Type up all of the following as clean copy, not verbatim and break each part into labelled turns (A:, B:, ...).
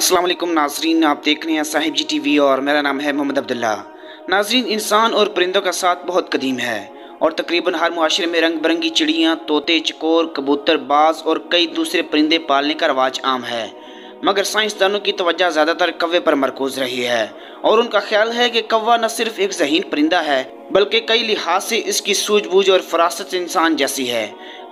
A: अस्सलाम वालेकुम नाजरीन, आप देख रहे हैं साहिब जी टीवी और मेरा नाम है मोहम्मद अब्दुल्ला। नाजरीन, इंसान और परिंदों का साथ बहुत कदीम है और तकरीबन हर मुआशरे में रंग बिरंगी चिड़ियाँ, तोते, चकोर, कबूतर, बाज और कई दूसरे परिंदे पालने का रवाज आम है। मगर साइंसदानों की तवज्जो ज़्यादातर कौवे पर मरकूज रही है और उनका ख्याल है कि कौवा न सिर्फ एक ज़हीन परिंदा है बल्कि कई लिहाज से इसकी सूझबूझ और फरासत इंसान जैसी है।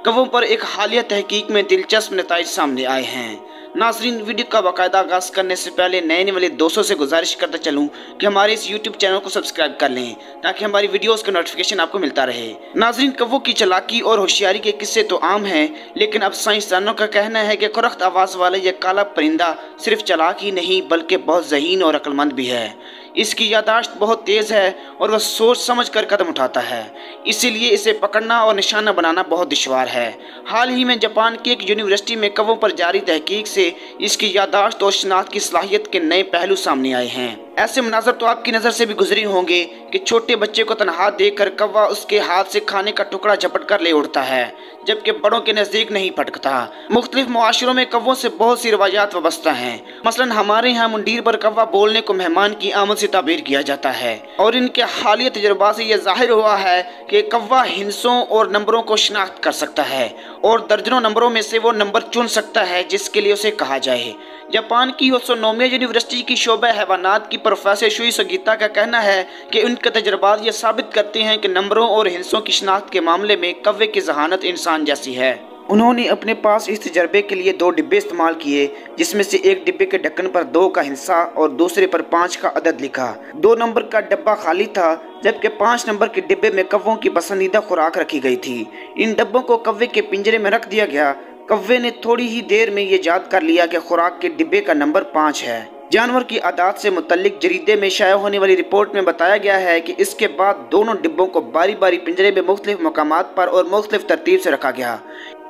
A: कौवों पर एक हालिया तहकीक में दिलचस्प नताइज सामने आए हैं। नाजरीन, वीडियो का बाकायदा आगाज करने से पहले नए वाले दोस्तों से गुजारिश करता चलूं कि हमारे इस यूट्यूब चैनल को सब्सक्राइब कर लें ताकि हमारी वीडियोस का नोटिफिकेशन आपको मिलता रहे। नाजरीन, कौवों की चालाकी और होशियारी के किस्से तो आम हैं, लेकिन अब साइंसदानों का कहना है कि खुरख्त आवाज़ वाला यह काला परिंदा सिर्फ चालाक ही नहीं बल्कि बहुत ज़हीन और अक्लमंद भी है। इसकी यादाश्त बहुत तेज़ है और वह सोच समझ कर कदम उठाता है, इसीलिए इसे पकड़ना और निशाना बनाना बहुत दुश्वार है। हाल ही में जापान की एक यूनिवर्सिटी में कौवों पर जारी तहकीक से इसकी यादाश्त और शनाख्त की सलाहियत के नए पहलू सामने आए हैं। ऐसे मनाज़र तो आपकी नज़र से भी गुजरे होंगे कि छोटे बच्चे को तनहा देखकर कौवा उसके हाथ से खाने का टुकड़ा झपट कर ले उड़ता है, जबकि बड़ों के नज़दीक नहीं फटकता। मुख्तलिफ मुआशरों में कौवों से बहुत सी रवायात वाबस्ता हैं। मसलन हमारे यहाँ मुंडीर पर कौवा बोलने को मेहमान की आमद से ताबीर किया जाता है और इनके हालिया तजुर्बा से यह जाहिर हुआ है कि कौवा हिंसों और नंबरों को शनाख्त कर सकता है और दर्जनों नंबरों में से वो नंबर चुन सकता है जिसके लिए उसे कहा जाए। जापान की ओसोनोमिया यूनिवर्सिटी की शोबा हैवानात की प्रोफेसर शुई सुगीता का कहना है कि उनके तजुर्बात ये साबित करते हैं कि नंबरों और हिंसों की शनाख्त के मामले में कौवे की जहानत इंसान जैसी है। उन्होंने अपने पास इस तजर्बे के लिए 2 डिब्बे इस्तेमाल किए, जिसमें से एक डिब्बे के ढक्कन पर 2 का हिस्सा और दूसरे पर 5 का अदद लिखा। 2 नंबर का डब्बा खाली था, जबकि 5 नंबर के डिब्बे में कौवों की पसंदीदा खुराक रखी गई थी। इन डब्बों को कौवे के पिंजरे में रख दिया गया। कौवे ने थोड़ी ही देर में ये याद कर लिया कि खुराक के डिब्बे का नंबर 5 है। जानवर की आदात से मुतल्लिक जरीदे में शाया होने वाली रिपोर्ट में बताया गया है कि इसके बाद दोनों डिब्बों को बारी बारी पिंजरे में मुख्तलिफ मकामात पर और मुख्तलिफ तरतीब से रखा गया।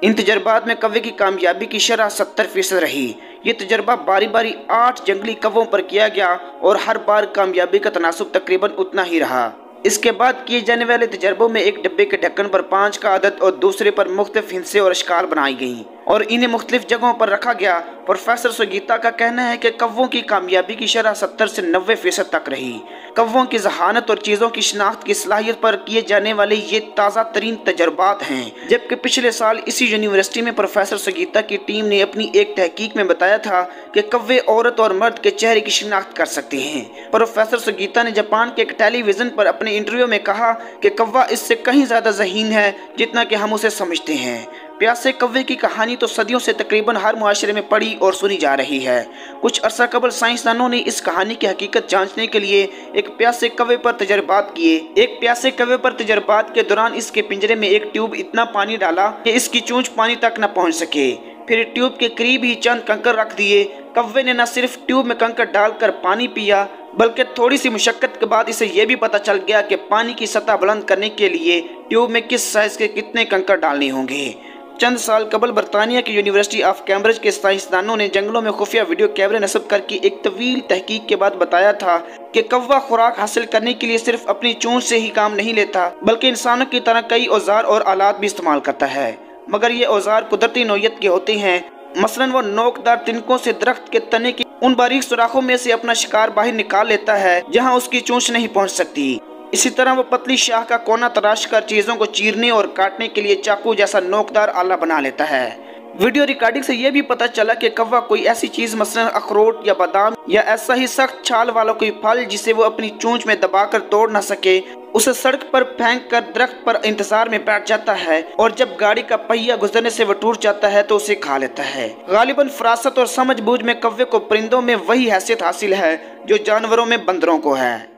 A: इन तजर्बात में कौवे की कामयाबी की शरह 70% रही। ये तजर्बा बारी बारी 8 जंगली कौवों पर किया गया और हर बार कामयाबी का तनासुब तकरीबन उतना ही रहा। इसके बाद किए जाने वाले तजर्बों में एक डिब्बे के ढक्कन पर 5 का अदद और दूसरे पर मुख्तलिफ हिस्से और अशकाल बनाई गई और इन्हें मुख्तलिफ जगहों पर रखा गया। प्रोफेसर सुगीता का कहना है कि कौवों की कामयाबी की शरह 70 से 90% तक रही। कौवों की जहानत और चीज़ों की शनाख्त की सलाहियत पर किए जाने वाले ये ताज़ा तरीन तजर्बात हैं, जबकि पिछले साल इसी यूनिवर्सिटी में प्रोफेसर सुगीता की टीम ने अपनी एक तहकीक में बताया था कि कौवे औरत और मर्द के चेहरे की शनाख्त कर सकते हैं। प्रोफेसर सुगीता ने जापान के एक टेलीविज़न पर अपने इंटरव्यू में कहा कि कौवा इससे कहीं ज़्यादा ज़हीन है जितना कि हम उसे समझते हैं। प्यासे कौवे की कहानी तो सदियों से तकरीबन हर मुआशरे में पढ़ी और सुनी जा रही है। कुछ अरसा कबल साइंसदानों ने इस कहानी की हकीकत जांचने के लिए एक प्यासे कौवे पर तजर्बात किए। एक प्यासे कौवे पर तजर्बात के दौरान इसके पिंजरे में एक ट्यूब इतना पानी डाला कि इसकी चोंच पानी तक न पहुंच सके। फिर ट्यूब के करीब ही चंद कंकर रख दिए। कौवे ने न सिर्फ ट्यूब में कंकर डालकर पानी पिया बल्कि थोड़ी सी मुशक्कत के बाद इसे यह भी पता चल गया कि पानी की सतह बुलंद करने के लिए ट्यूब में किस साइज के कितने कंकर डालने होंगे। चंद साल कबल बरतानिया की यूनिवर्सिटी ऑफ कैम्ब्रिज के साइंसदानों ने जंगलों में खुफिया वीडियो कैमरे नस्ब करके एक तवील तहकीक के बाद बताया था कि कौवा खुराक हासिल करने के लिए सिर्फ अपनी चोंच से ही काम नहीं लेता बल्कि इंसानों की तरह कई औजार और आलात भी इस्तेमाल करता है। मगर ये औजार कुदरती नौयत के होते हैं। मसलन वो नोकदार तिनकों से दरख्त के तने की उन बारीक सुराखों में से अपना शिकार बाहर निकाल लेता है जहाँ उसकी चोंच नहीं पहुँच सकती। इसी तरह वो पतली शाह का कोना तराश कर चीज़ों को चीरने और काटने के लिए चाकू जैसा नोकदार आला बना लेता है। वीडियो रिकॉर्डिंग से यह भी पता चला कि कौवा कोई ऐसी चीज़ मसलन अखरोट या बादाम या ऐसा ही सख्त छाल वाला कोई फल जिसे वो अपनी चोंच में दबाकर तोड़ न सके उसे सड़क पर फेंक कर दरख्त पर इंतजार में बैठ जाता है और जब गाड़ी का पहिया गुजरने से वो टूट जाता है तो उसे खा लेता है। गालिबन फरासत और समझबूझ में कौवे को परिंदों में वही हैसियत हासिल है जो जानवरों में बंदरों को है।